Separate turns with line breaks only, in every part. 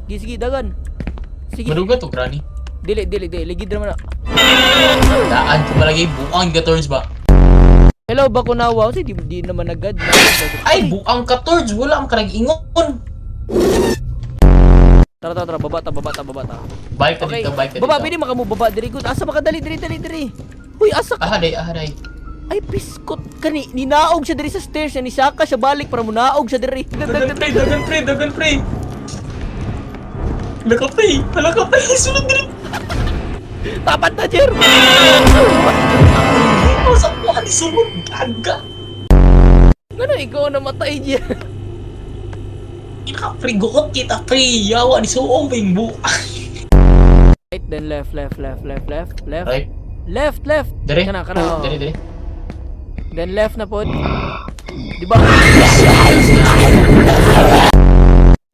Sige, dagan. Sige.
Maduga to, Granny.
Dili. Ligid naman na.
Daan ko palagi, buang ka, Tords ba?
Hello, Bakunawa. Kasi di naman agad.
Ay, buang ka, Tords. Wala ang ingon.
Tara. Baba ta.
Bike ka
Okay.
dito, bike ka dito.
Baba, pwede makamu baba. Diri good. Asa maka dali. Huy, asa ka?
Ahaday.
Ay, piskot kani. Ninaog siya diri sa stairs. Ni Saka siya balik para munaog siya diri.
Dagan pre. Hala ka, pre. Sunod din.
Tapat na, Jer.
Sa buwan, sunod. Gaga.
Ano, ikaw namatay, Jer.
Ika, pre. Gukot kita, pre. Yawa, ni suong bing buang.
Right, then left.
Right.
Left.
Dere.
Kana.
Dere.
Then left na po. Di ba?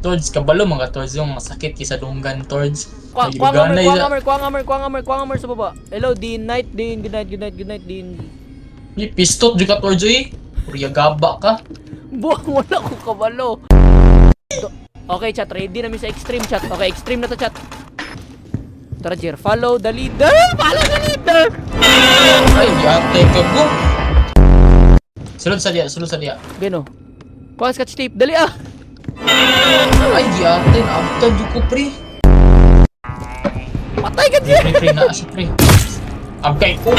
Tords, kabalo mga Tords. Yung masakit kisa dunggan, Tords.
Kuang hammer sa baba. Hello, Dean. Good night, Dean.
May pistot juga, Tords, eh. Puriya gaba ka.
Buwang wala ko kabalo. Okay, chat. Ready na mi sa extreme, chat. Okay, extreme na to, chat. Tara, Jer. Follow the leader.
Ay, yate ka go. Sulod sa dia.
Gano. Kuha scotch tape. Dali ah.
Ay, yate. Naabtan dyan ko, pre.
Patay ka, Jer.
Pre, na asa, pre. Abgay ko.